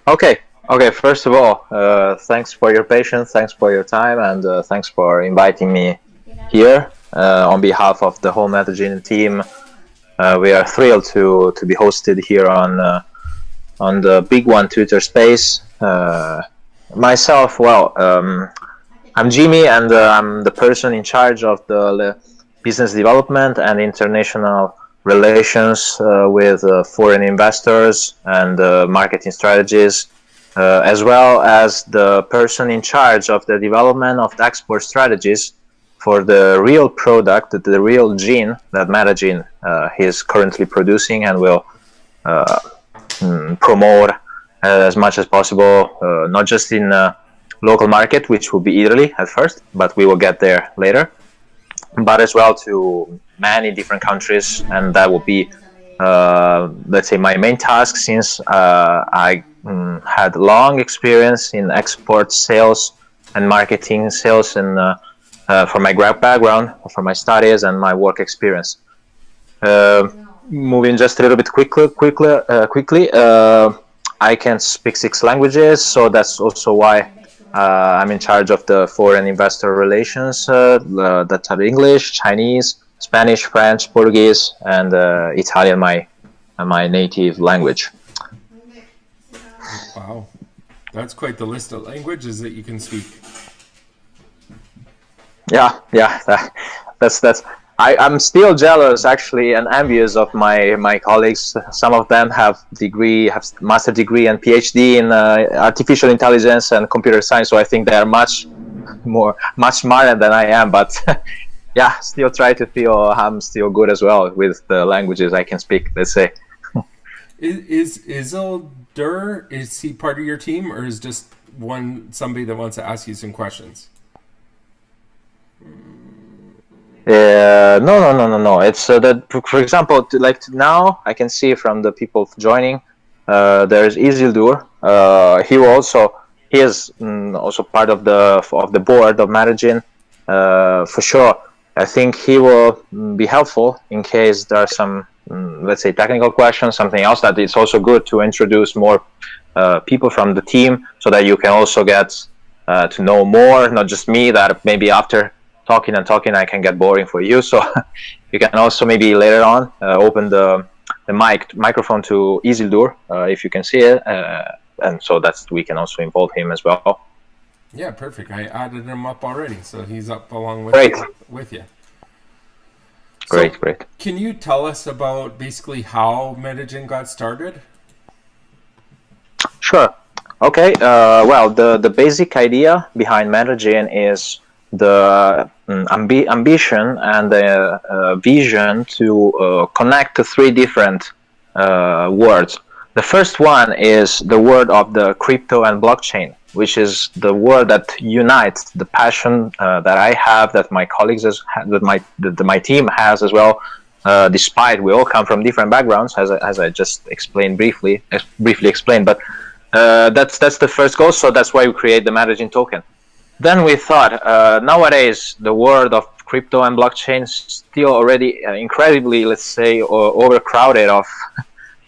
Okay. Okay. First of all, thanks for your patience. Thanks for your time, and thanks for inviting me here. On behalf of the whole MetaGin team, we are thrilled to be hosted here on the BigONE Twitter space. Myself, I'm Jimmy, and I'm the person in charge of the business development and international relations with foreign investors and marketing strategies, as well as the person in charge of the development of the export strategies for the real product, the real gene that MetaGen is currently producing and will uh, promote as much as possible, not just in local market, which will be Italy at first, but we will get there later, but as well to many different countries, and that will be, let's say, my main task since I had long experience in export sales and marketing sales, and for my background, for my studies and my work experience. Uh, Moving just a little bit quickly. I can speak 6 languages, so that's also why I'm in charge of the foreign investor relations. That are English, Chinese, Spanish, French, Portuguese, and Italian, my native language. Wow, that's quite the list of languages that you can speak. Yeah. That's. I'm still jealous, actually, and envious of my colleagues. Some of them have master degree and PhD in artificial intelligence and computer science. So I think they are much smarter than I am. But yeah, still try to feel I'm still good as well with the languages I can speak. Let's say. Is Isildur, is he part of your team, or is just somebody that wants to ask you some questions? No. It's that, for example, now I can see from the people joining, there's Isildur. He is also part of the board of Metagen, for sure. I think he will be helpful in case there are some, let's say, technical questions, something else. That it's also good to introduce more people from the team, so that you can also get to know more, not just me. That maybe after talking and talking, I can get boring for you. So you can also maybe later on open the microphone to Isildur, if you can see it, and so that's we can also involve him as well. Yeah, perfect. I added him up already, so he's up along Great, with you. So, great. can you tell us about basically how Metagen got started? Sure. Okay. The basic idea behind Metagen is the ambition and the vision to connect the 3 different words. The first one is the word of the crypto and blockchain, which is the word that unites the passion that I have, that my colleagues that my team has as well. Despite we all come from different backgrounds, as I just explained briefly explained, but that's the first goal. So that's why we create the Metagen token. Then we thought, nowadays the world of crypto and blockchain is still already incredibly, let's say, overcrowded of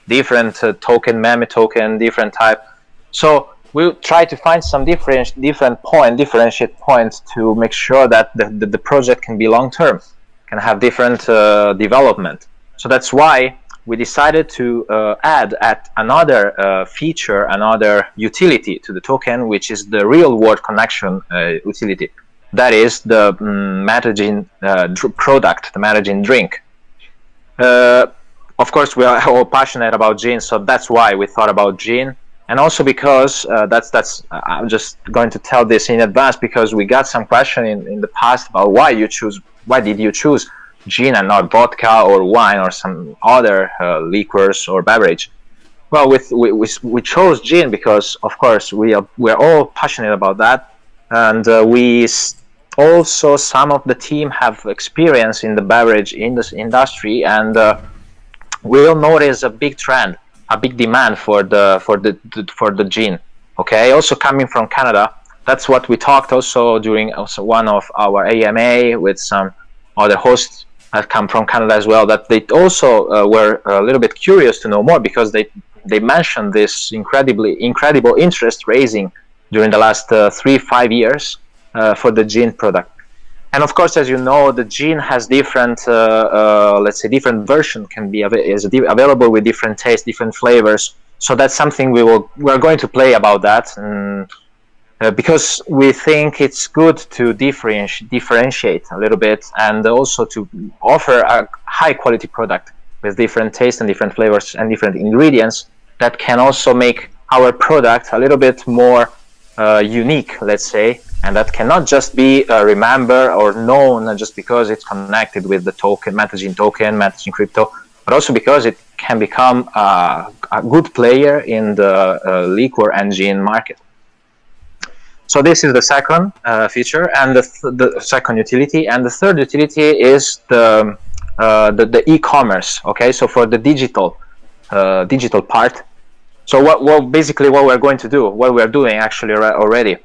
different token, meme token, different type. So we'll try to find some differentiate points to make sure that the project can be long term, can have different development. So that's why we decided to add another feature, another utility to the token, which is the real world connection utility. That is the Metagen product, the Metagen drink. Of course, we are all passionate about gin, so that's why we thought about gin, and also because I'm just going to tell this in advance, because we got some question in the past about why did you choose gin and not vodka or wine or some other liquors or beverage. Well, we chose gin because, of course, we're all passionate about that, and also some of the team have experience in the beverage industry, and we'll notice a big trend, a big demand for the gin. Okay, also coming from Canada. That's what we talked also during one of our AMA with some other hosts that come from Canada as well. That they also were a little bit curious to know more, because they mentioned this incredible interest raising during the last 3-5 years for the gin product. And of course, as you know, the gin has different, let's say, different version can be available with different tastes, different flavors. So that's something we're going to play about that, because we think it's good to differentiate a little bit, and also to offer a high quality product with different tastes and different flavors and different ingredients that can also make our product a little bit more unique, let's say, and that cannot just be remembered or known just because it's connected with the token, Metagen crypto, but also because it can become a good player in the liquor and gin market. So this is the second feature, and the second utility, and the third utility is the e-commerce. Okay, so for the digital part. So basically what we're going to do, what we're doing actually already,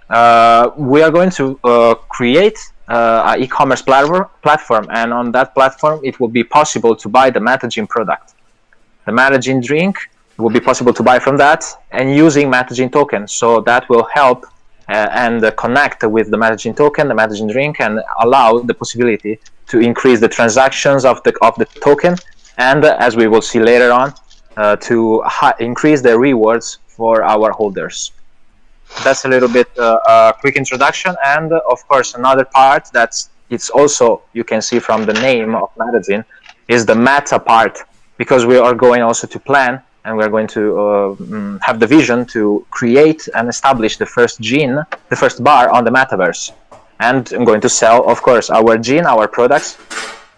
we are going to create an e-commerce platform, and on that platform it will be possible to buy the Metagen product. The Metagen drink will be possible to buy from that, and using Metagen token. So that will help and connect with the Metagen token, the Metagen drink, and allow the possibility to increase the transactions of the token, and as we will see later on, to increase the rewards for our holders. That's a little bit a quick introduction, and of course another part that's it's also, you can see from the name of Metagen, is the meta part, because we are going also to plan, and we're going to have the vision to create and establish the first bar on the metaverse, and I'm going to sell, of course, our gin, our products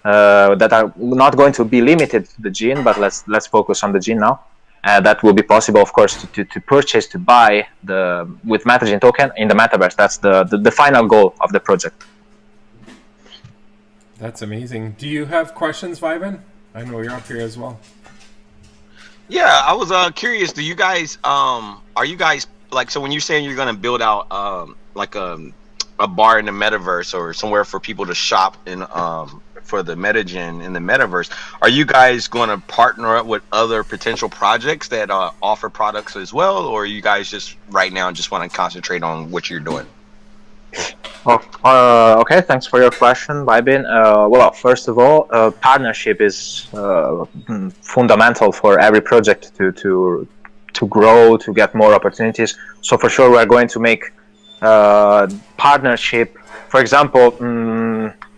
that are not going to be limited to the gin, but let's focus on the gin now. That will be possible, of course, to purchase, to buy with Metagen token in the metaverse. That's the final goal of the project. That's amazing. Do you have questions, Vivan? I know you're up here as well. Yeah, I was curious. Do you guys are you guys like, so when you're saying you're gonna build out like a bar in the metaverse or somewhere for people to shop in for the Metagen in the metaverse, are you guys going to partner up with other potential projects that offer products as well, or are you guys just right now just want to concentrate on what you're doing? Okay, thanks for your question, Bybin. Well, first of all, partnership is fundamental for every project to grow, to get more opportunities. So for sure, we are going to make partnership. For example,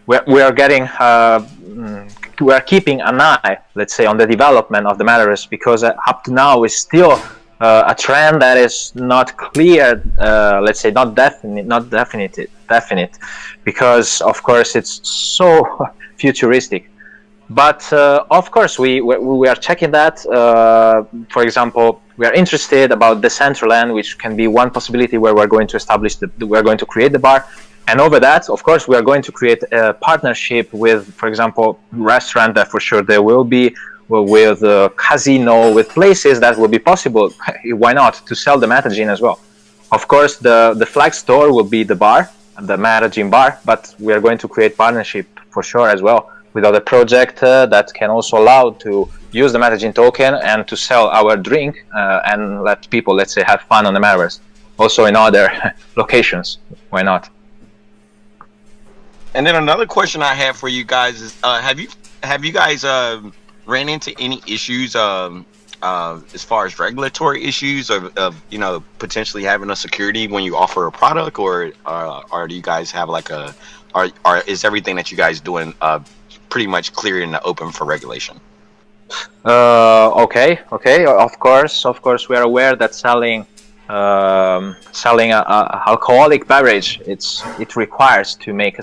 we are keeping an eye, let's say, on the development of the metaverse, because up to now is still a trend that is not clear, let's say, not definite, because of course it's so futuristic. But of course we are checking that. For example, we are interested about Decentraland, which can be one possibility where we're going to establish we're going to create the bar. And over that, of course, we are going to create a partnership with, for example, restaurant that for sure there will be, with casino, with places that will be possible, why not, to sell the Metagen as well. Of course, the flag store will be the bar, the Metagen bar, but we are going to create partnership for sure as well with other project that can also allow to use the Metagen token and to sell our drink and let people, let's say, have fun on the metaverse. Also in other locations, why not? And then another question I have for you guys is, have you guys ran into any issues as far as regulatory issues of potentially having a security when you offer a product, or do you guys have like is everything that you guys doing pretty much clear in the open for regulation? Okay. Of course, we are aware that selling a alcoholic beverage, it requires to make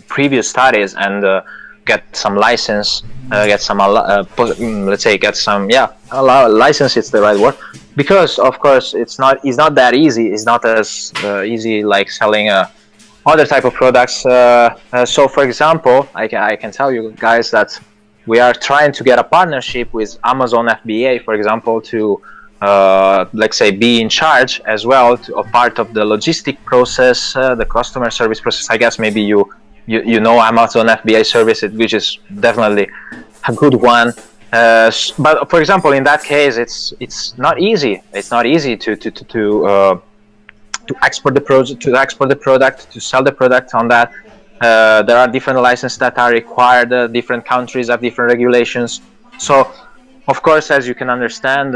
previous studies and get some license, let's say get some license. It's the right word, because of course it's not that easy. It's not as easy like selling other type of products. So for example, I can tell you guys that we are trying to get a partnership with Amazon FBA, for example, to let's say be in charge as well to a part of the logistic process, the customer service process. I guess maybe you know Amazon FBA service, which is definitely a good one. But for example, in that case, it's not easy. It's not easy to export the product, to sell the product on that. There are different licenses that are required. Different countries have different regulations. So, of course, as you can understand,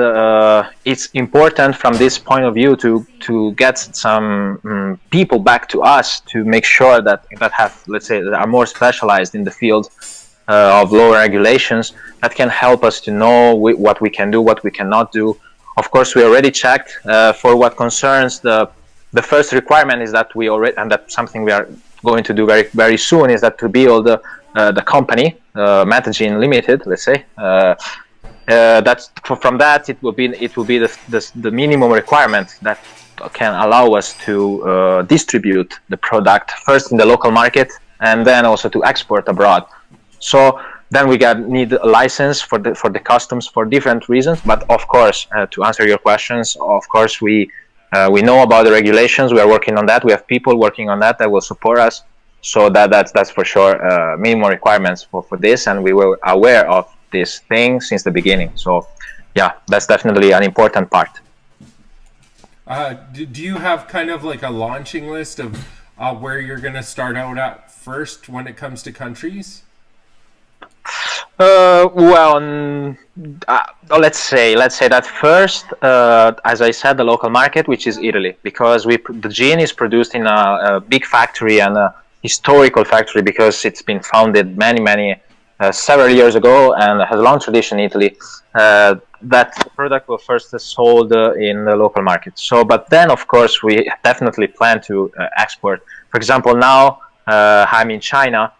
it's important from this point of view to get some people back to us to make sure that have, let's say, that are more specialized in the field of lower regulations, that can help us to know what we can do, what we cannot do. Of course, we already checked for what concerns the first requirement is that we already, and that's something we are going to do very, very soon, is that to build the company, MetaGin Limited, let's say. That's from that it will be the minimum requirement that can allow us to distribute the product first in the local market and then also to export abroad. So then we need a license for the customs for different reasons. But of course, to answer your questions, of course we know about the regulations. We are working on that. We have people working on that will support us. So that's for sure minimum requirements for this, and we were aware of this thing since the beginning. So yeah, that's definitely an important part. Do you have kind of like a launching list of where you're going to start out at first when it comes to countries? Let's say that first, as I said, the local market, which is Italy, because the gin is produced in a big factory and a historical factory, because it's been founded several years ago and has a long tradition in Italy. That product was first sold in the local market. So, but then of course we definitely plan to export. For example, now I'm in China.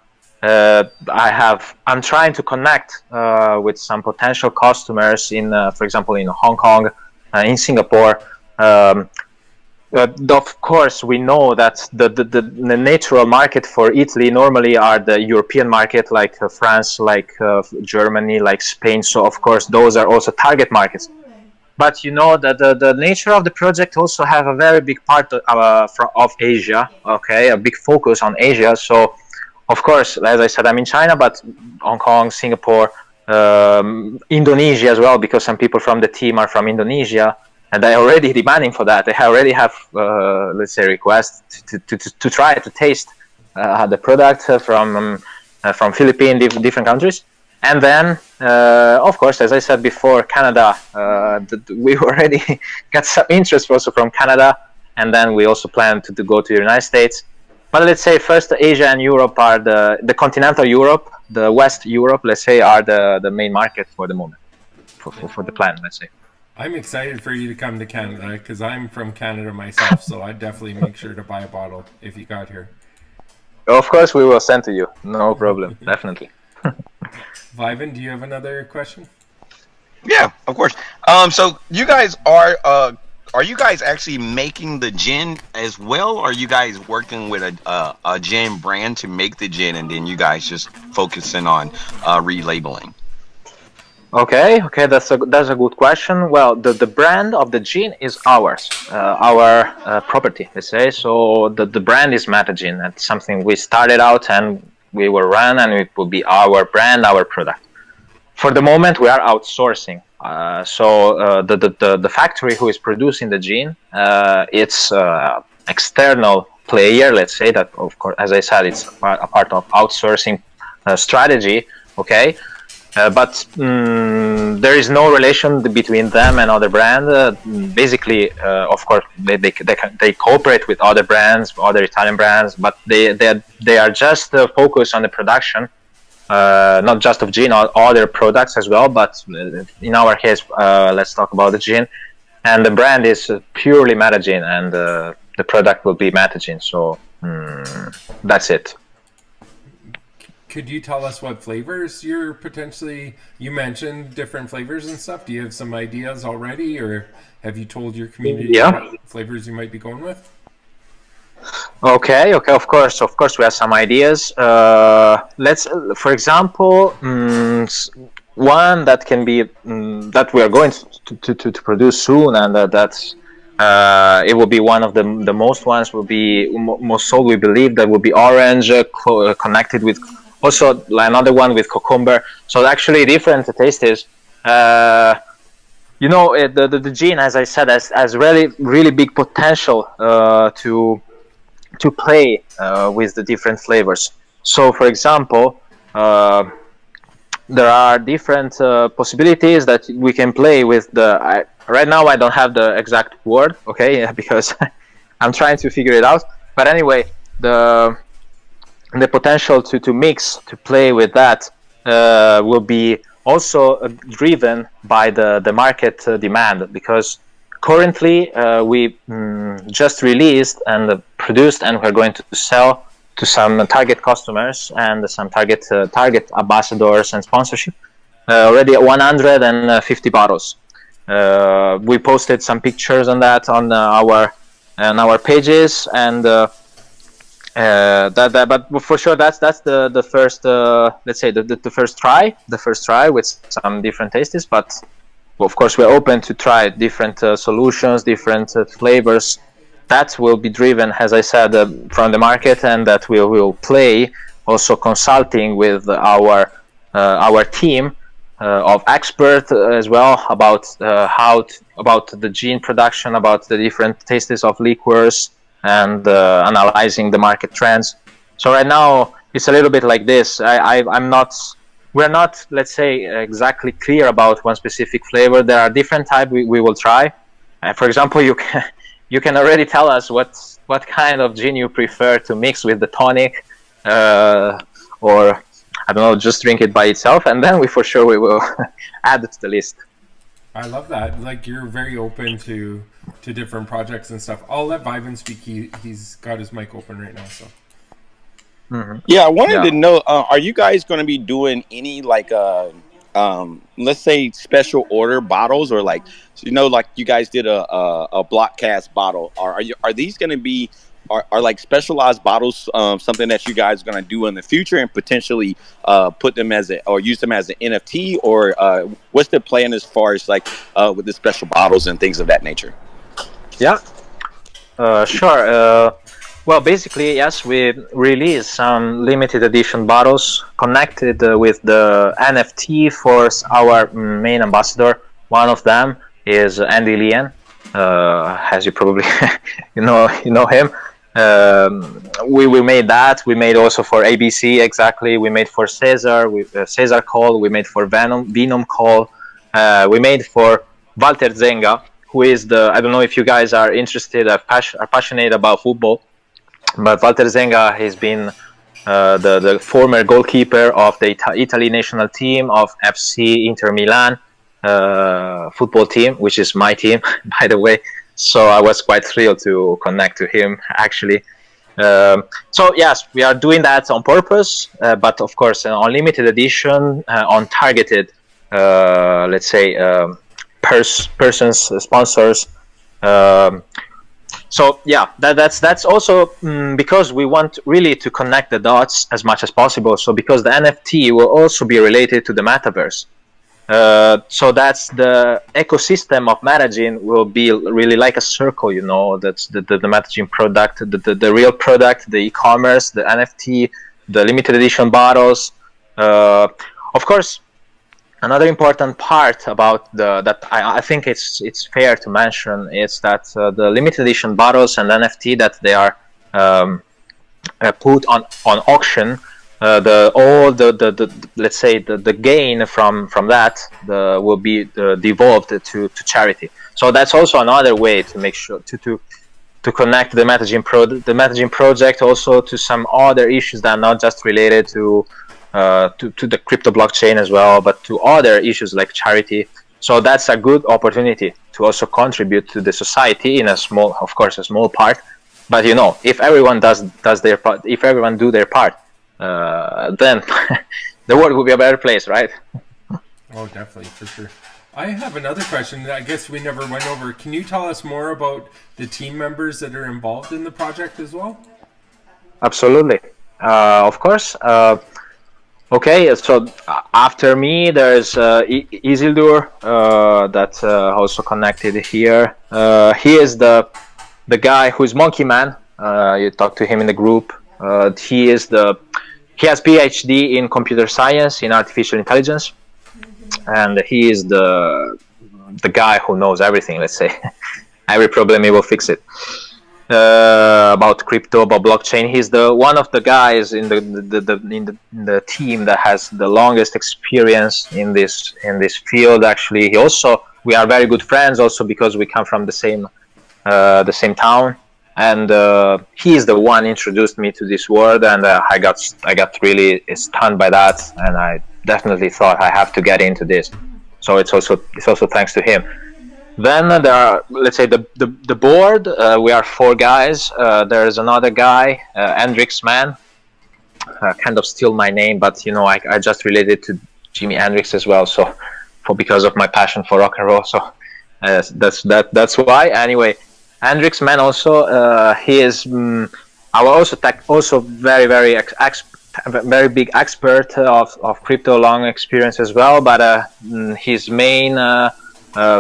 I'm trying to connect with some potential customers for example, in Hong Kong, in Singapore. Of course, we know that the natural market for Italy normally are the European market, like France, like Germany, like Spain. So of course, those are also target markets. But you know that the nature of the project also have a very big part of Asia. Okay, a big focus on Asia. So of course, as I said, I'm in China, but Hong Kong, Singapore, Indonesia as well, because some people from the team are from Indonesia, and they're already demanding for that. They already have, let's say, requests to try to taste the product from Philippines, different countries. And then, of course, as I said before, Canada, we already got some interest also from Canada, and then we also plan to go to the United States. But let's say first Asia and Europe are the continental Europe, the West Europe, let's say, are the main market for the moment, for the plan, let's say. I'm excited for you to come to Canada because I'm from Canada myself, so I'd definitely make sure to buy a bottle if you got here. Of course, we will send to you. No problem, definitely. Vivan, do you have another question? Yeah, of course. So you guys are you guys actually making the gin as well, or are you guys working with a gin brand to make the gin, and then you guys just focusing on relabeling? Okay, that's a good question. Well, the brand of the gin is ours, our property, let's say. So the brand is MetaGin. It's something we started out and we will run, and it will be our brand, our product. For the moment, we are outsourcing. So the factory who is producing the gin, it's external player, let's say, that of course, as I said, it's a part of outsourcing strategy. Okay. But there is no relation between them and other brand. Basically, of course, they cooperate with other brands, other Italian brands, but they are just focused on the production, not just of gin, or other products as well. But in our case, let's talk about the gin, and the brand is purely MetaGin, and the product will be MetaGin. So that's it. Could you tell us what flavors you mentioned different flavors and stuff. Do you have some ideas already, or have you told your community what flavors you might be going with? Okay, of course, we have some ideas. Let's, for example, one that can be that we are going to produce soon, and that's it will be one of the most ones will be most sold. We believe that will be orange, connected with also another one with cucumber. So actually different tastes. The gene, as I said, has really big potential to play with the different flavors. So, for example, there are different possibilities that we can play with right now I don't have the exact word, okay, because I'm trying to figure it out. But anyway, the potential to mix, to play with that will be also driven by the market demand, because currently we just released and produced, and we're going to sell to some target customers and some target ambassadors and sponsorship already 150 bottles. We posted some pictures on that on our pages, and but for sure that's the first let's say the first try with some different tastes. But of course we're open to try different solutions, different flavors that will be driven, as I said, from the market, and that we will play also consulting with our team of experts as well about about the gene production, about the different tastes of liqueurs, and analyzing the market trends. So right now it's a little bit like this. We're not, let's say, exactly clear about one specific flavor. There are different types we will try. For example, you can already tell us what kind of gin you prefer to mix with the tonic, or I don't know, just drink it by itself, and then we will add it to the list. I love that. Like, you're very open to different projects and stuff. I'll let Vivan speak. He's got his mic open right now. So. Mm-hmm. Yeah, I wanted to know: are you guys going to be doing any like let's say special order bottles, or like like you guys did a block cast bottle? Are these going to be are like specialized bottles something that you guys are going to do in the future and potentially put them or use them as an NFT, or what's the plan as far as like with the special bottles and things of that nature? Yeah, sure. Well, basically, yes, we released some limited edition bottles connected with the NFT for our main ambassador. One of them is Andy Lian, as you probably you know him. We made that. We made also for ABC, exactly. We made for Caesar with Caesar Call. We made for Venom Call. We made for Walter Zenga, who is I don't know if you guys are interested, are passionate about football. But Walter Zenga has been the former goalkeeper of the Italy national team of FC Inter Milan football team, which is my team, by the way. So I was quite thrilled to connect to him, actually. So yes, we are doing that on purpose, but of course on limited edition, on targeted, let's say, persons, sponsors. So yeah, that's also because we want really to connect the dots as much as possible. So because the NFT will also be related to the metaverse. So that's the ecosystem of Metagen will be really like a circle, that's the Metagen product, the real product, the e-commerce, the NFT, the limited edition bottles. Of course, another important part about that I think it's fair to mention is that the limited edition bottles and NFT that they are put on auction, let's say the gain from that will be devolved to charity. So that's also another way to make sure to connect the Metagen project also to some other issues that are not just related to the crypto blockchain as well, but to other issues like charity. So that's a good opportunity to also contribute to the society in a small part. But if everyone does their part, if everyone do their part, then the world will be a better place, right? Oh, definitely, for sure. I have another question that I guess we never went over. Can you tell us more about the team members that are involved in the project as well? Absolutely. Of course. Okay, so after me, there's Isildur that's also connected here. He is the guy who's Monkey Man. You talk to him in the group. He is He has PhD in computer science, in artificial intelligence, and he is the guy who knows everything. Let's say every problem he will fix it. About crypto, about blockchain. He's the one of the guys in the team that has the longest experience in this field. Actually, we are very good friends also because we come from the same town, and he is the one introduced me to this world, and I got really stunned by that, and I definitely thought I have to get into this. So it's also thanks to him. Then there are, let's say, the board. We are 4 guys. There is another guy, Hendrix Man. Kind of steal my name, but I just related to Jimi Hendrix as well. So, because of my passion for rock and roll. So that's why. Anyway, Hendrix Man also. He is also very very big expert of crypto, long experience as well. But his main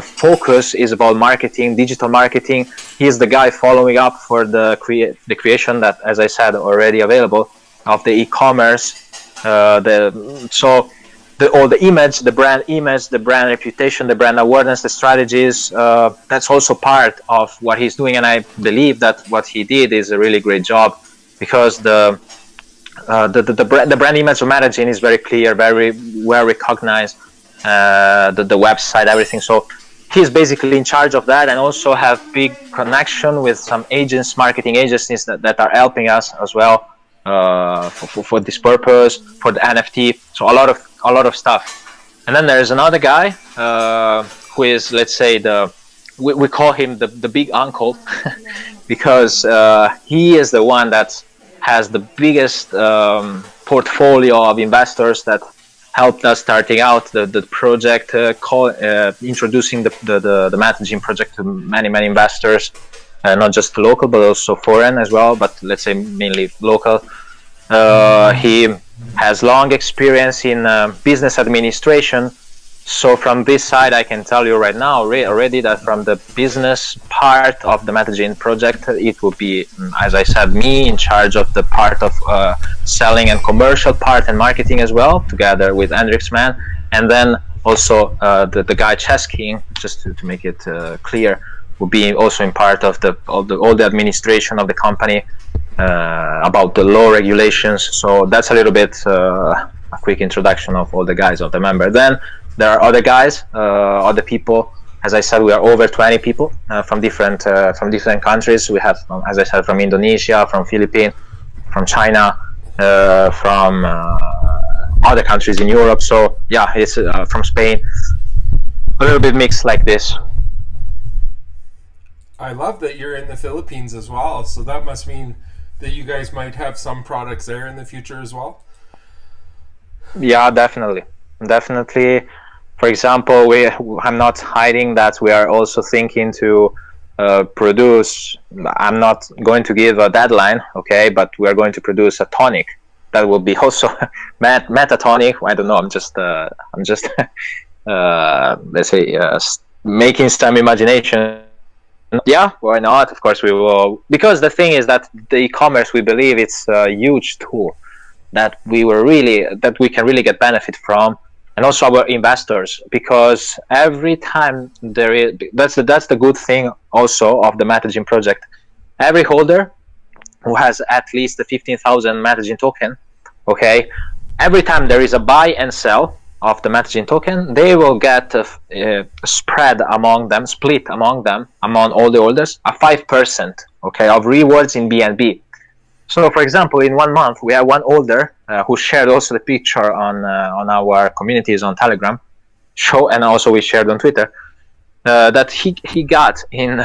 focus is about marketing, digital marketing. He is the guy following up for the creation that, as I said, already available of the e-commerce. All the image, the brand image, the brand reputation, the brand awareness, the strategies. That's also part of what he's doing, and I believe that what he did is a really great job, because the brand image of Metagen is very clear, very well recognized. The website, everything. So he's basically in charge of that, and also have big connection with some marketing agencies that are helping us as well for this purpose, for the NFT. So a lot of stuff. And then there's another guy who is, let's say, we call him the big uncle because he is the one that has the biggest portfolio of investors that helped us starting out the project, introducing the Metagen project to many investors, not just local but also foreign as well, but let's say mainly local. He has long experience in business administration. So from this side, I can tell you right now already that from the business part of the Metagen project, it will be, as I said, me in charge of the part of selling and commercial part and marketing as well, together with Hendrix Man, and then also the guy Chess King, just to make it clear, will be also in part of all the administration of the company, about the law regulations. So that's a little bit a quick introduction of all the guys of the member. Then there are other guys, other people. As I said, we are over 20 people from different countries. We have, as I said, from Indonesia, from Philippines, from China, from other countries in Europe. So yeah, it's from Spain. A little bit mixed like this. I love that you're in the Philippines as well. So that must mean that you guys might have some products there in the future as well. Yeah, definitely. For example, I'm not hiding that we are also thinking to produce. I'm not going to give a deadline, okay, but we are going to produce a tonic that will be also metatonic. I don't know. I'm just let's say making some imagination. Yeah, why not? Of course we will, because the thing is that the e-commerce, we believe it's a huge tool that we can really get benefit from. And also our investors, because every time that's the good thing also of the Metagen project. Every holder who has at least the 15,000 Metagen token, okay, every time there is a buy and sell of the Metagen token, they will get split among them, among all the holders, a 5%, okay, of rewards in BNB. So, for example, in 1 month, we have one holder who shared also the picture on our communities on Telegram, and also we shared on Twitter, that he got in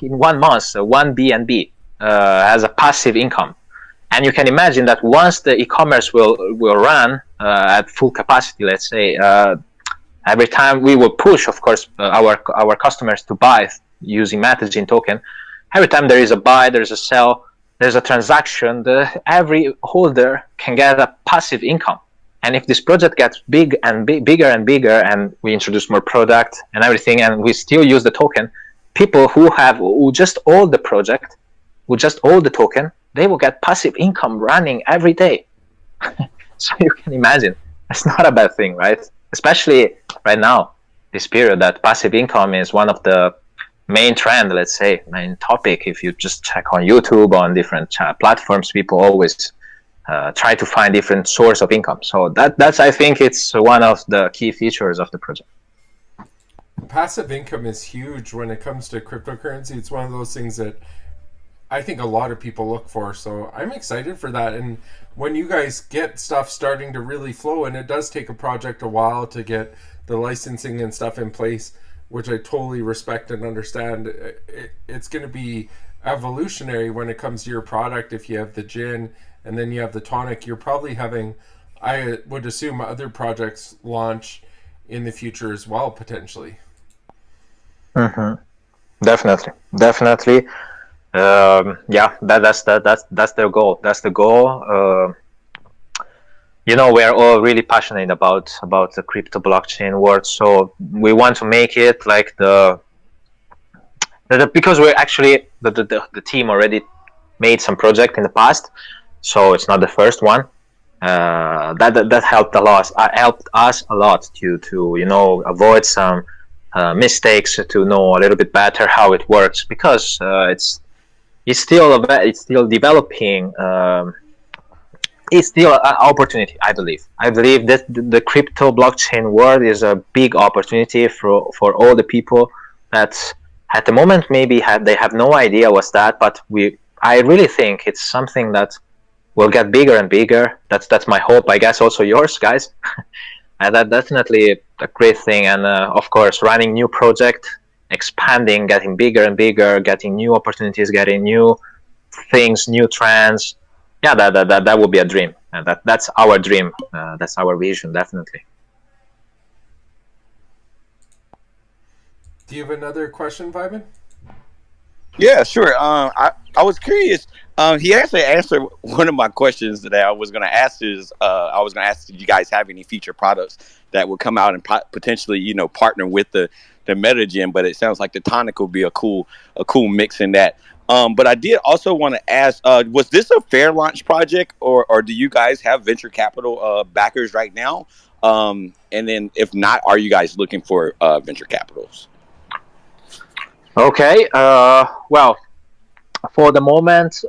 1 month 1 BNB as a passive income. And you can imagine that once the e-commerce will run at full capacity, let's say, every time we will push, of course, our customers to buy using Metagen token. Every time there is a buy, there is a sell, there's a transaction, every holder can get a passive income. And if this project gets bigger and bigger, and we introduce more product and everything, and we still use the token, people who just hold the project, who just hold the token, they will get passive income running every day. So you can imagine, it's not a bad thing, right? Especially right now, this period, that passive income is one of the main trend, let's say, main topic. If you just check on YouTube, on different platforms, people always try to find different source of income. So that's, I think it's one of the key features of the project. Passive income is huge when it comes to cryptocurrency. It's one of those things that I think a lot of people look for. So I'm excited for that. And when you guys get stuff starting to really flow, and it does take a project a while to get the licensing and stuff in place, which I totally respect and understand, it's going to be evolutionary when it comes to your product. If you have the gin and then you have the tonic, you're probably having, I would assume, other projects launch in the future as well, potentially. Mm-hmm. Definitely. Yeah, that's their goal. That's the goal. You know, we are all really passionate about the crypto blockchain world, so we want to make it like because we're actually the team already made some project in the past, so it's not the first one. That helped a lot. Helped us a lot to you know, avoid some mistakes, to know a little bit better how it works, because it's still developing. It's still an opportunity. I believe that the crypto blockchain world is a big opportunity for all the people that at the moment maybe they have no idea what's that, but I really think it's something that will get bigger and bigger. That's my hope. I guess also yours, guys. And that's definitely a great thing. And of course, running new project, expanding, getting bigger and bigger, getting new opportunities, getting new things, new trends. Yeah, that would be a dream. And that's our dream. That's our vision, definitely. Do you have another question, Vyman? Yeah, sure. I was curious. He actually answered one of my questions that I was going to ask. I was going to ask, do you guys have any future products that would come out and potentially, you know, partner with the Metagen? But it sounds like the tonic will be a cool mix in that. But I did also want to ask, was this a fair launch project, or do you guys have venture capital backers right now? And then if not, are you guys looking for venture capitals? Okay. Well, for the moment,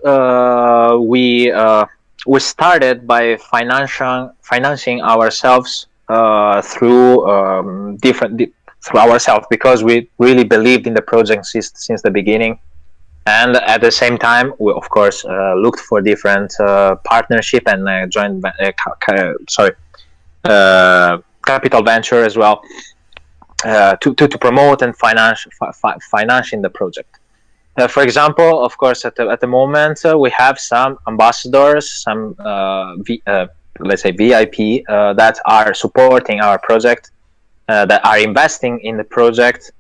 we started by financing ourselves through through ourselves, because we really believed in the project since the beginning. And at the same time, we of course looked for different partnership and joint capital venture as well, to promote and financing the project. For example, of course, at the moment we have some ambassadors, some let's say VIP that are supporting our project, that are investing in the project.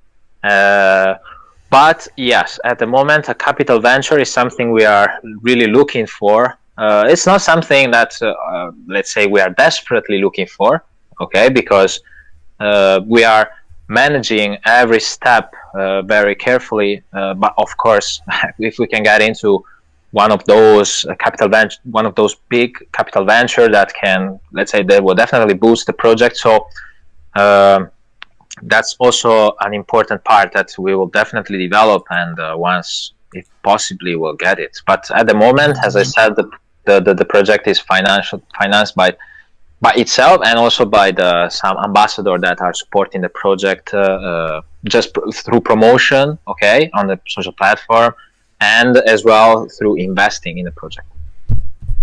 But yes, at the moment, a capital venture is something we are really looking for. It's not something that, let's say, we are desperately looking for, okay? Because we are managing every step very carefully. But of course, if we can get into one of those one of those big capital venture that can, let's say, they will definitely boost the project. So. That's also an important part that we will definitely develop, and once, if possibly, we'll get it. But at the moment, as I said, the project is financed by itself, and also by some ambassador that are supporting the project just through promotion, okay, on the social platform, and as well through investing in the project.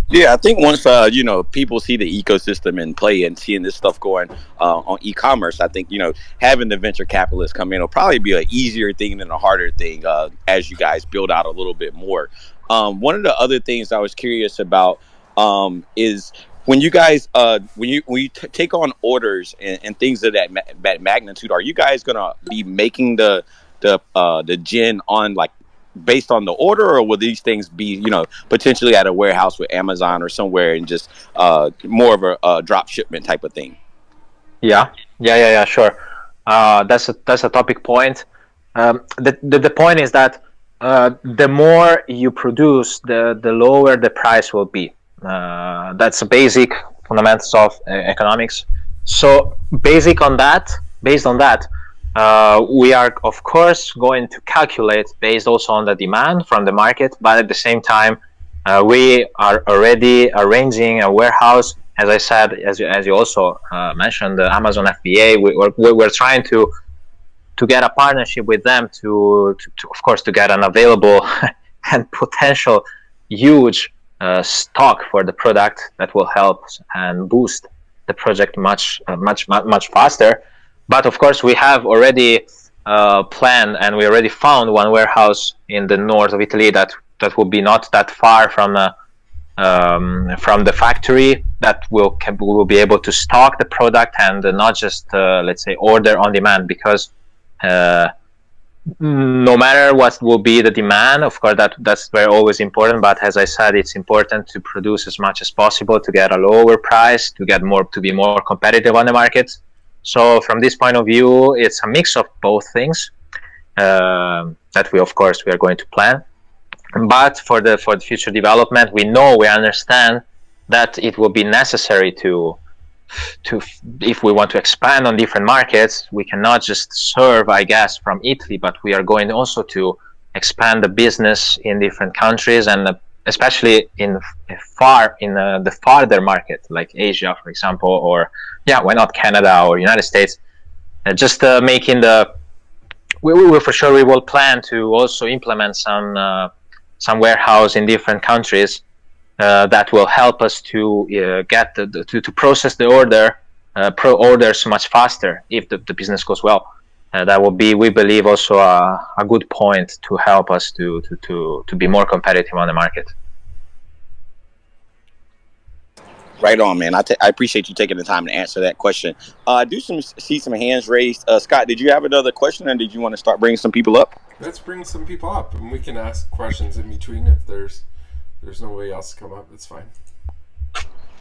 Yeah, I think once you know, people see the ecosystem in play and seeing this stuff going on e-commerce, I think, you know, having the venture capitalists come in will probably be an easier thing than a harder thing as you guys build out a little bit more. One of the other things I was curious about is when you guys when you take on orders and things of that magnitude, are you guys gonna be making the gin on, like, based on the order, or will these things be, you know, potentially at a warehouse with Amazon or somewhere, and just more of a drop shipment type of thing? Yeah, sure. That's a topic point. The point is that the more you produce, the lower the price will be. That's a basic fundamentals of economics. So based on that, we are of course going to calculate based also on the demand from the market, but at the same time, we are already arranging a warehouse. As I said, as you also mentioned, the Amazon FBA. We're trying to get a partnership with them to of course to get an available and potential huge stock for the product that will help and boost the project much faster. But of course, we have already planned, and we already found one warehouse in the north of Italy that will be not that far from the factory, that will be able to stock the product and not just let's say order on demand, because no matter what will be the demand, of course that's very always important, but as I said, it's important to produce as much as possible to get a lower price, to be more competitive on the market. So from this point of view, it's a mix of both things that we are going to plan. But for the future development, we understand that it will be necessary to if we want to expand on different markets, we cannot just serve, I guess, from Italy, but we are going also to expand the business in different countries, and especially in the farther market, like Asia, for example, or why not Canada or United States. Just making we will plan to also implement some warehouse in different countries. That will help us to get to process the orders much faster if the business goes well. That will be, we believe, also a good point to help us to be more competitive on the market. Right on, man. I appreciate you taking the time to answer that question. I do see some hands raised. Scott, did you have another question, or did you want to start bringing some people up? Let's bring some people up, and we can ask questions in between if there's nobody else to come up. That's fine.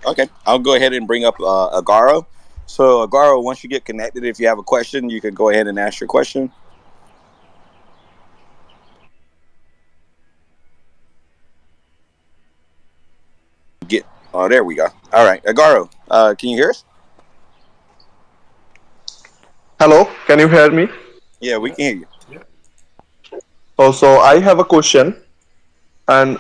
Okay, I'll go ahead and bring up Agaro. So Agaro, once you get connected, if you have a question, you can go ahead and ask your question. Oh, there we go. All right, Agaro, can you hear us? Hello, can you hear me? Yeah, we can hear you. Yeah. Also, I have a question, and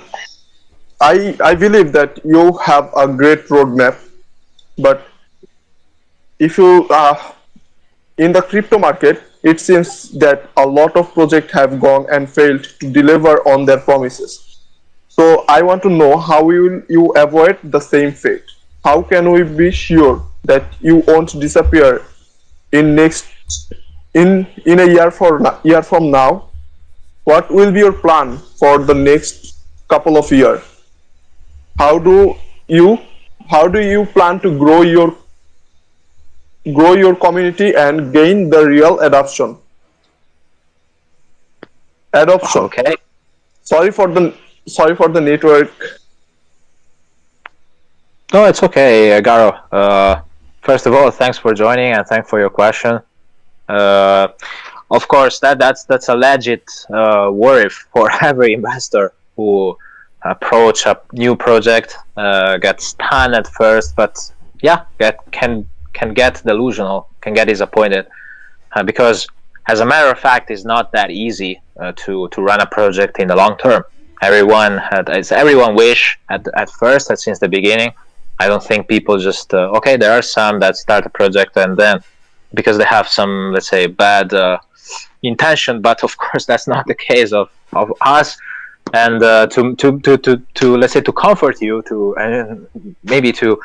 I believe that you have a great roadmap, but if you in the crypto market, it seems that a lot of projects have gone and failed to deliver on their promises. So I want to know, how will you avoid the same fate? How can we be sure that you won't disappear in a year from now? What will be your plan for the next couple of years? How do you plan to grow your community and gain the real adoption? Okay. Sorry for the network. No, it's okay, Garo. First of all, thanks for joining and thanks for your question. Of course, that's a legit worry for every investor who approach a new project, gets stunned at first, but can get delusional, can get disappointed, because as a matter of fact, it's not that easy to run a project in the long term. Everyone wish at first, that since the beginning. I don't think people just there are some that start a project and then because they have some, let's say, bad intention, but of course that's not the case of us. And to let's say, to comfort you, to maybe to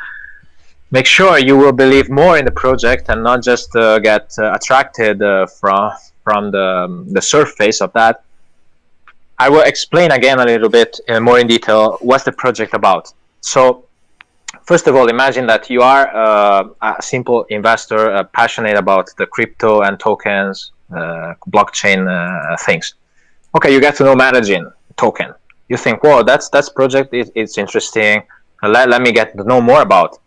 make sure you will believe more in the project and not just get attracted from the surface of that. I will explain again a little bit more in detail what's the project about. So first of all, imagine that you are a simple investor, passionate about the crypto and tokens, blockchain things. Okay, you get to know MetaGin token. You think, whoa, that's project. It's interesting. Let me get to know more about.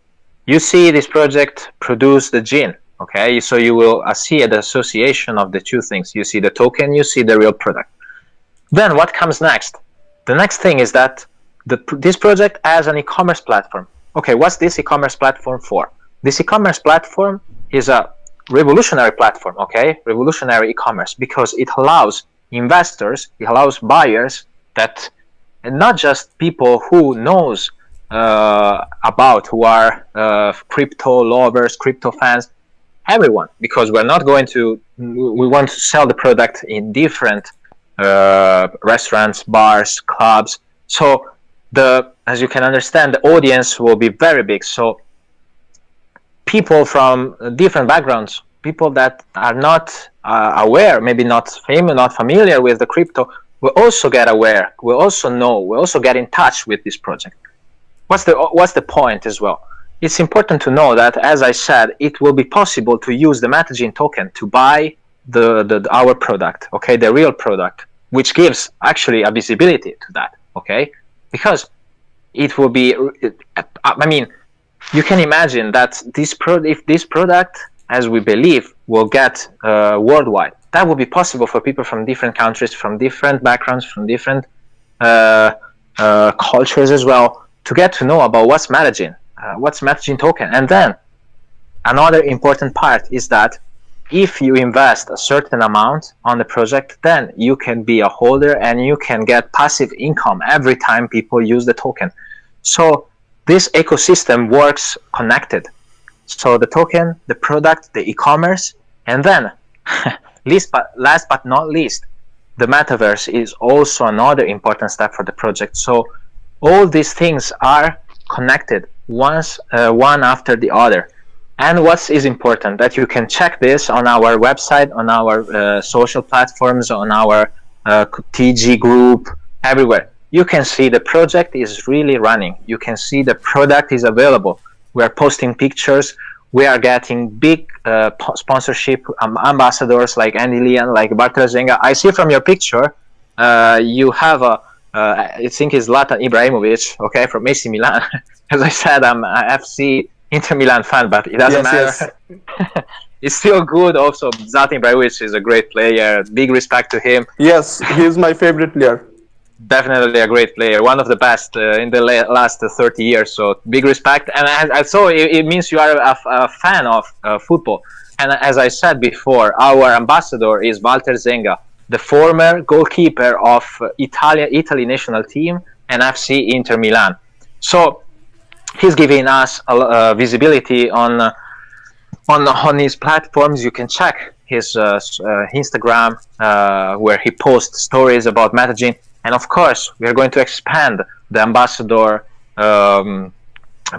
You see this project produce the gin. Okay, so you will see the association of the two things. You see the token, you see the real product. Then what comes next? The next thing is that this project as an e-commerce platform. Okay, what's this e-commerce platform for? This e-commerce platform is a revolutionary platform, okay? Revolutionary e-commerce, because it allows investors, it allows buyers that, and not just people who knows who are crypto lovers, crypto fans, everyone, because we want to sell the product in different restaurants, bars, clubs. So as you can understand, the audience will be very big. So people from different backgrounds, people that are not aware, maybe not famous, not familiar with the crypto, will also get aware, will also know, will also get in touch with this project. What's the point as well? It's important to know that, as I said, it will be possible to use the MetaGin token to buy our product, okay, the real product, which gives actually a visibility to that, okay, because it will be, I mean, you can imagine that if this product, as we believe, will get worldwide, that will be possible for people from different countries, from different backgrounds, from different cultures as well, to get to know about what's MetaGin token. And then another important part is that if you invest a certain amount on the project, then you can be a holder and you can get passive income every time people use the token. So this ecosystem works connected. So the token, the product, the e-commerce, and then last but not least, the metaverse is also another important step for the project. So all these things are connected one after the other. And what is important, that you can check this on our website, on our social platforms, on our TG group, everywhere. You can see the project is really running. You can see the product is available. We are posting pictures. We are getting big sponsorship ambassadors like Andy Leon, like Bartel Zenga. I see from your picture, you have I think it's Zlatan Ibrahimovic, okay, from AC Milan. As I said, I'm a FC Inter Milan fan, but it doesn't matter. Yes. It's still good. Also, Zlatan Ibrahimovic is a great player. Big respect to him. Yes, he's my favorite player. Definitely a great player, one of the best in the last 30 years. So big respect. And I saw it means you are a fan of football. And as I said before, our ambassador is Walter Zenga, the former goalkeeper of Italy national team and FC Inter Milan. So he's giving us visibility on his platforms. You can check his Instagram where he posts stories about MetaGin. And of course, we are going to expand the ambassador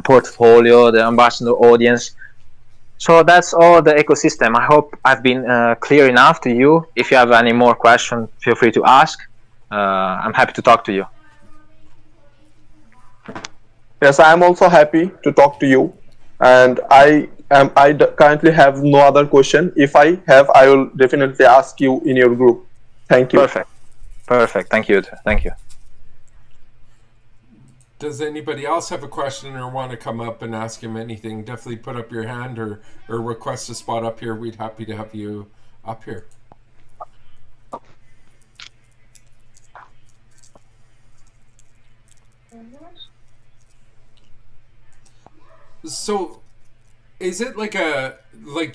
portfolio, the ambassador audience. So that's all the ecosystem. I hope I've been clear enough to you. If you have any more questions, feel free to ask. I'm happy to talk to you. Yes, I am also happy to talk to you. And I currently have no other question. If I have, I will definitely ask you in your group. Thank you. Perfect. Thank you. Does anybody else have a question or want to come up and ask him anything? Definitely put up your hand or request a spot up here. We'd happy to have you up here. So is it like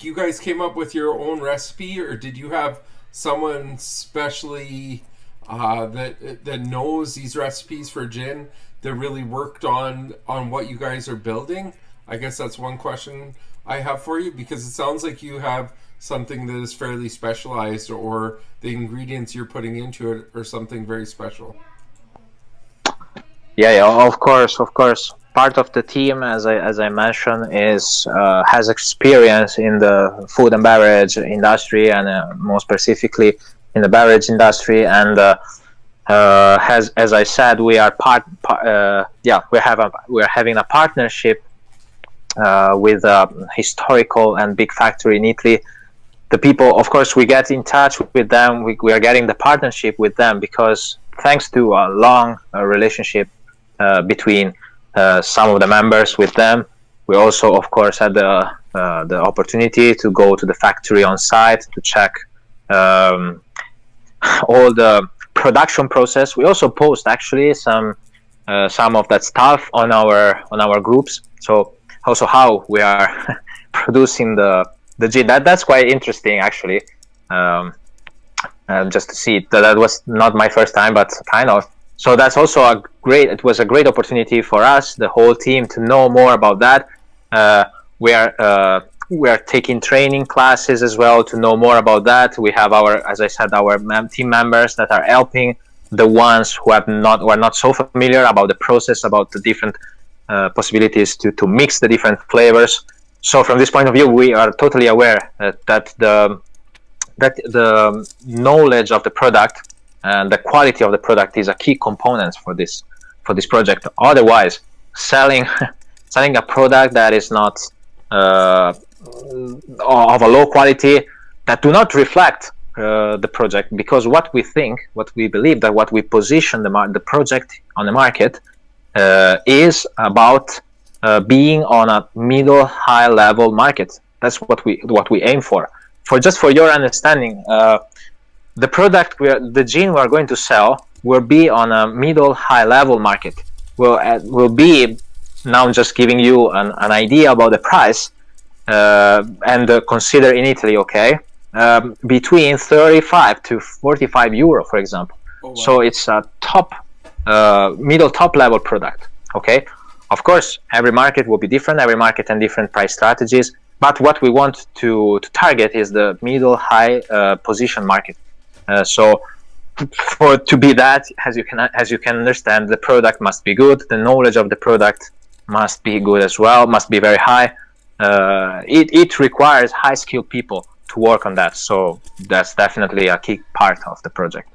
you guys came up with your own recipe, or did you have someone specially that knows these recipes for gin that really worked on what you guys are building? I guess that's one question I have for you, because it sounds like you have something that is fairly specialized, or the ingredients you're putting into it are something very special. Yeah, of course. Part of the team, as I mentioned, has experience in the food and beverage industry, and more specifically in the beverage industry. And as I said, we are we're having a partnership with a historical and big factory in Italy. The people, of course, we get in touch with them. We are getting the partnership with them because thanks to a long relationship between some of the members with them, we also, of course, had the opportunity to go to the factory on site to check all the production process. We also post actually some some of that stuff on our groups. So also how we are producing the gin. That's quite interesting actually. Just to see it. That was not my first time, but kind of. So that's also it was a great opportunity for us, the whole team, to know more about that. We are taking training classes as well to know more about that. We have as I said, our team members that are helping the ones who are not so familiar about the process, about the different possibilities to mix the different flavors. So from this point of view, we are totally aware that the knowledge of the product and the quality of the product is a key component for this project. Otherwise, selling a product that is not of a low quality, that do not reflect the project, because what we believe, that what we position the project on the market is about being on a middle high level market. That's what we aim for. For your understanding, the product the gin we are going to sell will be on a middle high level market. Will be, now I'm just giving you an idea about the price, and consider in Italy, okay, between 35 to 45 euro, for example. Oh, wow. So it's a middle top level product. Okay, of course, every market will be different, every market and different price strategies. But what we want to target is the middle high position market. So to be that, as you can understand, the product must be good. The knowledge of the product must be good as well. Must be very high. It requires high skilled people to work on that. So that's definitely a key part of the project.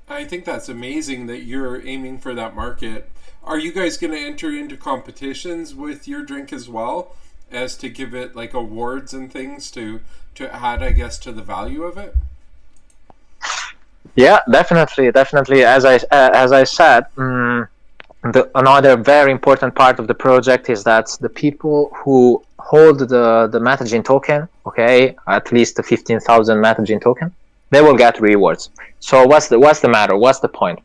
I think that's amazing that you're aiming for that market. Are you guys going to enter into competitions with your drink as well, as to give it like awards and things to add, I guess, to the value of it? Yeah, definitely. As I said, another very important part of the project is that the people who hold the Metagen token, okay, at least the 15,000 Metagen token, they will get rewards. So what's the matter? What's the point?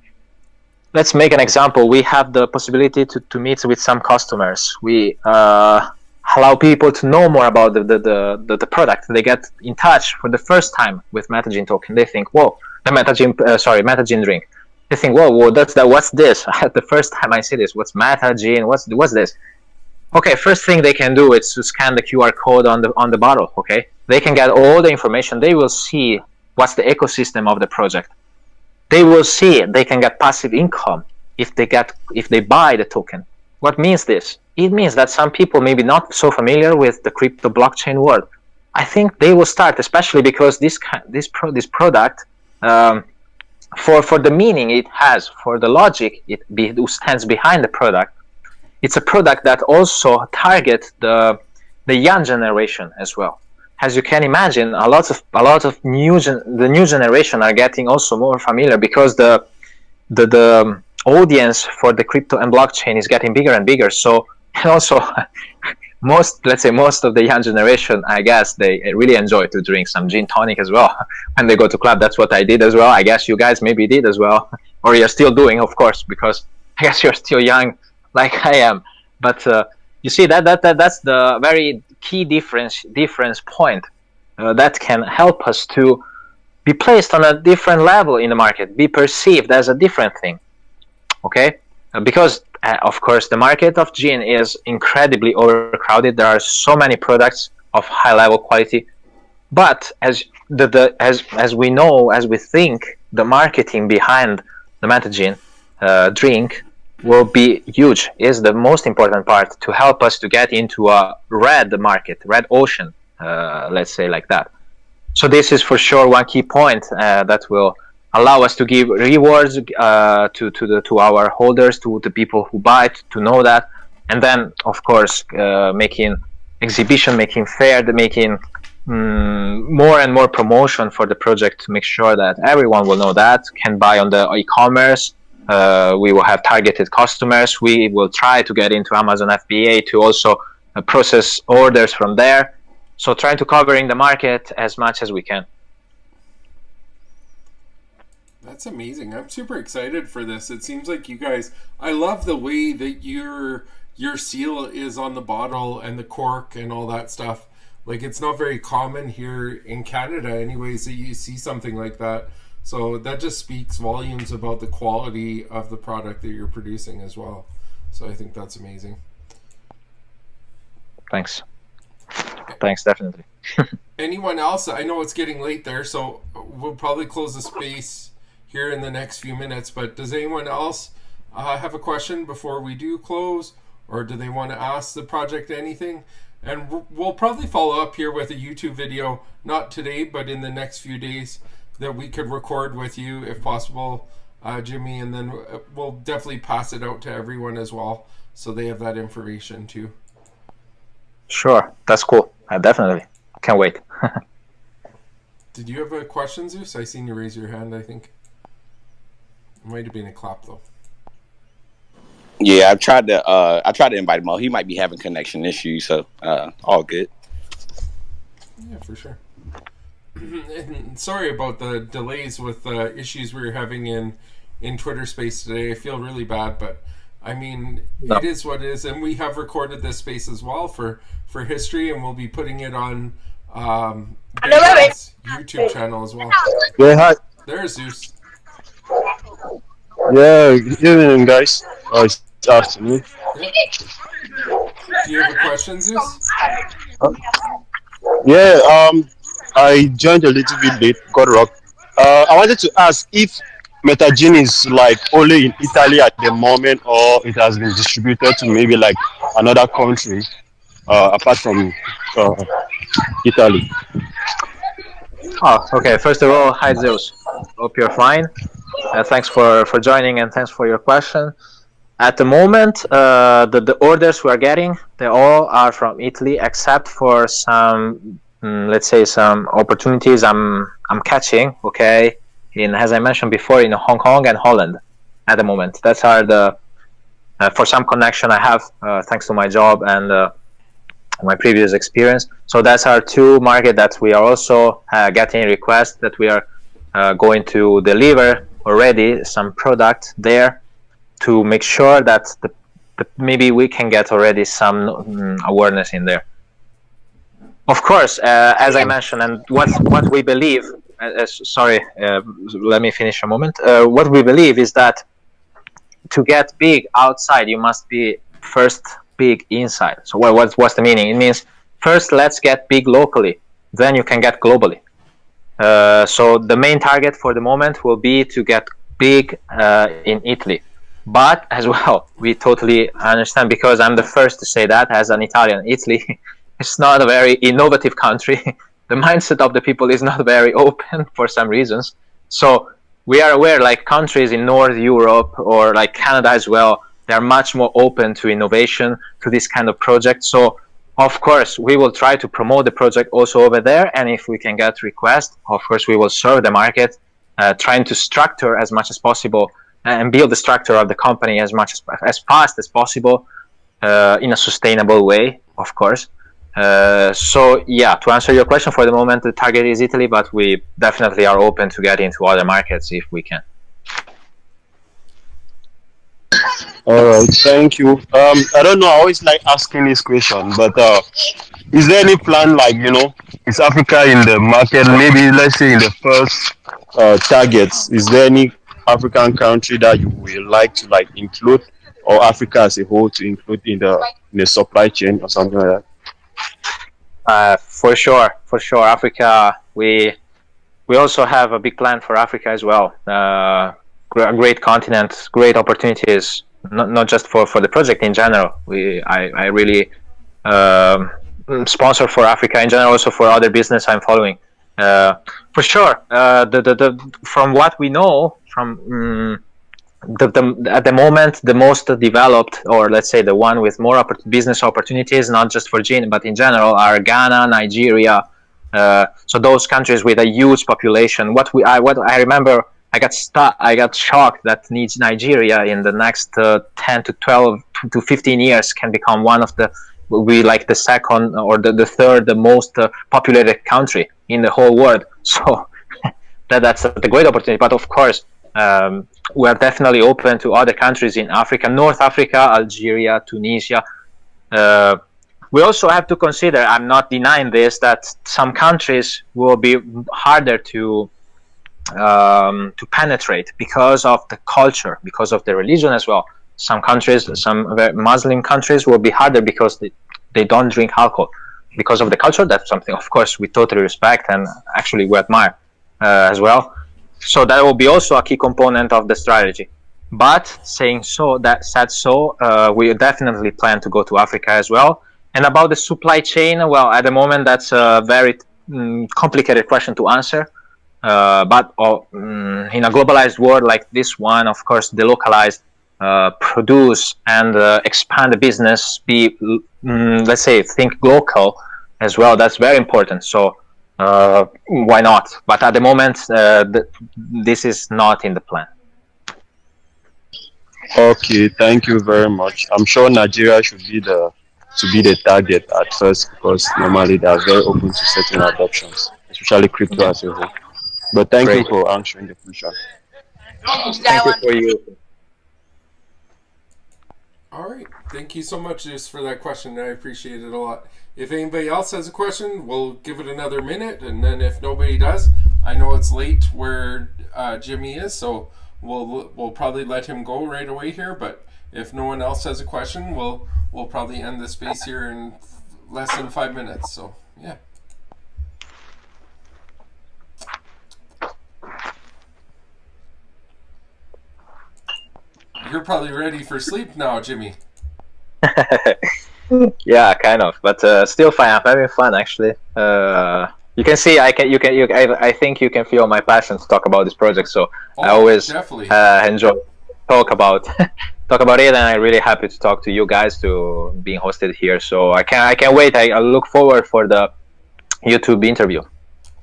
Let's make an example. We have the possibility to meet with some customers. We allow people to know more about the product. They get in touch for the first time with Metagen token. They think, whoa, the Metagen drink. They think, whoa, what's this? The first time I see this, what's Metagen? What's this? Okay, first thing they can do is to scan the QR code on the bottle. Okay, they can get all the information. They will see what's the ecosystem of the project. They will see they can get passive income if they buy the token. What means this? It means that some people maybe not so familiar with the crypto blockchain world. I think they will start, especially because this product, for the meaning it has, for the logic it stands behind the product. It's a product that also targets the young generation as well. As you can imagine, a lot of the new generation are getting also more familiar, because the audience for the crypto and blockchain is getting bigger and bigger. So, and also most of the young generation, I guess, they really enjoy to drink some gin tonic as well when they go to club. That's what I did as well. I guess you guys maybe did as well, or you're still doing, of course, because I guess you're still young like I am. But you see that's the very key difference point that can help us to be placed on a different level in the market, be perceived as a different thing. Okay, because of course the market of gin is incredibly overcrowded. There are so many products of high level quality, but as we know, as we think, the marketing behind the Metagen drink will be huge, is the most important part to help us to get into a red ocean, let's say like that. So this is for sure one key point that will allow us to give rewards to our holders, to the people who buy it, to know that. And then, of course, making exhibition, making fair, making more and more promotion for the project to make sure that everyone will know that, can buy on the e-commerce. We will have targeted customers. We will try to get into Amazon FBA to also process orders from there. So trying to covering the market as much as we can. That's amazing. I'm super excited for this. It seems like you guys, I love the way that your seal is on the bottle and the cork and all that stuff. Like, it's not very common here in Canada anyways that you see something like that. So that just speaks volumes about the quality of the product that you're producing as well. So I think that's amazing. Thanks, definitely. Anyone else? I know it's getting late there, so we'll probably close the space here in the next few minutes, but does anyone else have a question before we do close, or do they want to ask the project anything? And we'll probably follow up here with a YouTube video, not today, but in the next few days, that we could record with you if possible, Jimmy, and then we'll definitely pass it out to everyone as well, so they have that information too. Sure, that's cool. I definitely can't wait. Did you have a question, Zeus? I seen you raise your hand, I think. It might have been a clap though. Yeah, I tried to invite him. He might be having connection issues, so all good. Yeah, for sure. And sorry about the delays with the issues we were having in Twitter Space today. I feel really bad, but I mean, It is what it is, and we have recorded this space as well for history, and we'll be putting it on BigONE's YouTube channel as well. Yeah, hi. There's Zeus. Yeah, good evening, guys. It's afternoon. Yeah. Do you have a question, Zeus? Yeah, I joined a little bit late, got rocked. I wanted to ask if Metagen is like only in Italy at the moment, or it has been distributed to maybe like another country apart from Italy. Oh, okay. First of all, hi Zeus. Hope you're fine. Thanks for joining, and thanks for your question. At the moment, the orders we are getting, they all are from Italy, except for some, let's say, some opportunities I'm catching. Okay, as I mentioned before, in Hong Kong and Holland. At the moment, that's are the for some connection I have thanks to my job and my previous experience. So that's our two market that we are also getting requests that we are going to deliver already some product there to make sure that maybe we can get already some awareness in there. Of course, as I mentioned, and what we believe, let me finish a moment. What we believe is that to get big outside, you must be first big inside. So what's the meaning? It means first let's get big locally, then you can get globally. So the main target for the moment will be to get big in Italy. But as well, we totally understand, because I'm the first to say that as an Italian, Italy is not a very innovative country. The mindset of the people is not very open for some reasons. So we are aware, like countries in North Europe or like Canada as well, they're much more open to innovation, to this kind of project. So of course, we will try to promote the project also over there. And if we can get requests, of course, we will serve the market, trying to structure as much as possible and build the structure of the company as fast as possible in a sustainable way, of course. So yeah, to answer your question, for the moment, the target is Italy, but we definitely are open to get into other markets if we can. All right, thank you. I don't know. I always like asking this question, but is there any plan, like, is Africa in the market? Maybe let's say in the first targets, is there any African country that you would like to include, or Africa as a whole to include in the supply chain or something like that? For sure, Africa. We also have a big plan for Africa as well. A great continent, great opportunities. Not just for the project in general. I really sponsor for Africa in general, also for other business I'm following. For sure, from what we know, from at the moment, the most developed, or let's say the one with more business opportunities, not just for gene, but in general, are Ghana, Nigeria. So those countries with a huge population. What I remember, I got shocked that Nigeria in the next 10 to 12 to 15 years can become one of the second or the third the most populated country in the whole world. So that's a great opportunity. But of course, we're definitely open to other countries in Africa, North Africa, Algeria, Tunisia. We also have to consider, I'm not denying this, that some countries will be harder to penetrate because of the culture, because of the religion as well. Some countries, some Muslim countries will be harder because they don't drink alcohol. Because of the culture, that's something, of course, we totally respect and actually we admire as well. So that will be also a key component of the strategy. But saying so, that said so, we definitely plan to go to Africa as well. And about the supply chain, well, at the moment, that's a very complicated question to answer. But in a globalized world like this one, of course, delocalize, produce, and expand the business, let's say, think local as well. That's very important. So why not? But at the moment, this is not in the plan. Okay, thank you very much. I'm sure Nigeria should be the target at first because normally they are very open to certain adoptions, especially crypto as a whole. But thank you Great. for answering the question. Thank you for you. All right. Thank you so much just for that question. I appreciate it a lot. If anybody else has a question, we'll give it another minute. And then if nobody does, I know it's late where Jimmy is, so we'll probably let him go right away here. But if no one else has a question, we'll probably end the space here in less than 5 minutes. So, yeah. You're probably ready for sleep now, Jimmy. Yeah, kind of, but still fine. I'm having fun actually. You can see, I think you can feel my passion to talk about this project. So I always enjoy talk about it, and I'm really happy to talk to you guys, to being hosted here. So I can't wait. I look forward for the YouTube interview.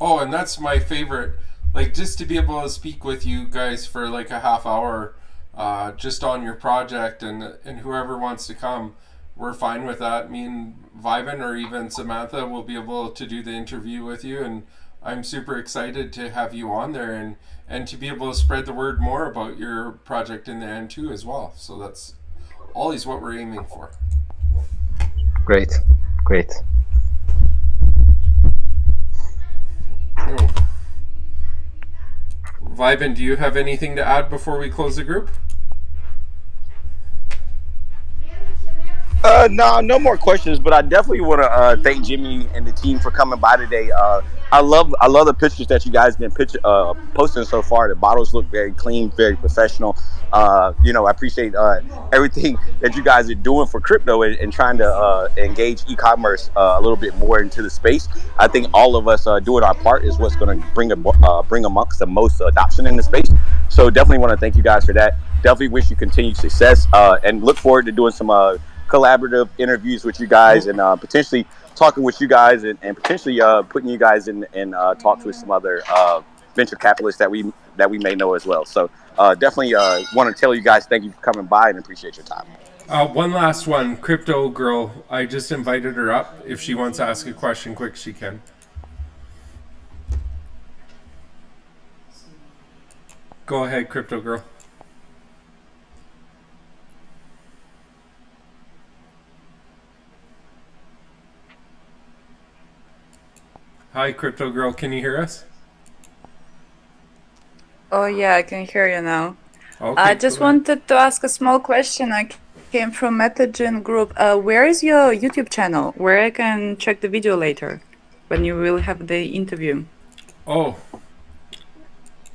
Oh, and that's my favorite. Like, just to be able to speak with you guys for like a half hour, just on your project, and whoever wants to come, we're fine with that. Me and Vivan or even Samantha will be able to do the interview with you, and I'm super excited to have you on there and to be able to spread the word more about your project in the end too as well. So that's always what we're aiming for. Great. Oh. Vivan, do you have anything to add before we close the group? No more questions, but I definitely want to thank Jimmy and the team for coming by today. I love the pictures that you guys been posting so far. The bottles look very clean, very professional. I appreciate everything that you guys are doing for crypto and trying to engage e-commerce a little bit more into the space. I think all of us doing our part is what's going to bring amongst the most adoption in the space. So definitely want to thank you guys for that. Definitely wish you continued success and look forward to doing some collaborative interviews with you guys and potentially talking with you guys and potentially putting you guys in talks with some other venture capitalists that we may know as well. So definitely want to tell you guys thank you for coming by and appreciate your time. One last one. Crypto Girl, I just invited her up. If she wants to ask a question quick, she can. Go ahead, Crypto Girl. Hi, Crypto Girl. Can you hear us? Oh, yeah, I can hear you now. Okay, I just wanted to ask a small question. I came from MetaGin group. Where is your YouTube channel? Where I can check the video later when you will have the interview? Oh.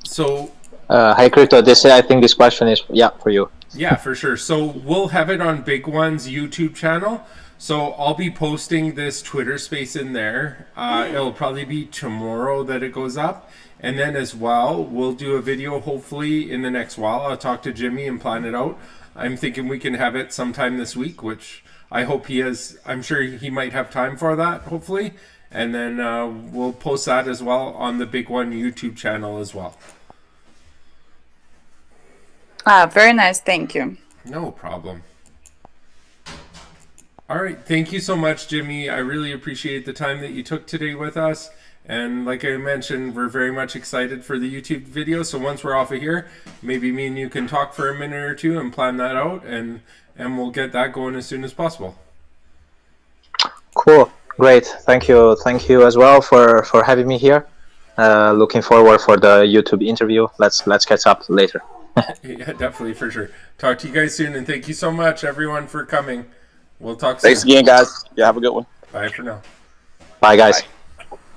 So... Hi, Crypto. I think this question is, for you. Yeah, for sure. So we'll have it on BigONE's YouTube channel. So I'll be posting this Twitter space in there. It'll probably be tomorrow that it goes up. And then as well, we'll do a video hopefully in the next while. I'll talk to Jimmy and plan it out. I'm thinking we can have it sometime this week, which I hope he has. I'm sure he might have time for that, hopefully. And then we'll post that as well on the BigONE YouTube channel as well. Very nice. Thank you. No problem. All right. Thank you so much, Jimmy. I really appreciate the time that you took today with us. And like I mentioned, we're very much excited for the YouTube video. So once we're off of here, maybe me and you can talk for a minute or two and plan that out, and we'll get that going as soon as possible. Cool, great. Thank you as well for having me here. Looking forward for the YouTube interview. Let's catch up later. Yeah, definitely, for sure. Talk to you guys soon, and thank you so much, everyone, for coming. We'll talk soon. Thanks again, guys. Yeah, have a good one. Bye for now. Bye, guys. Bye.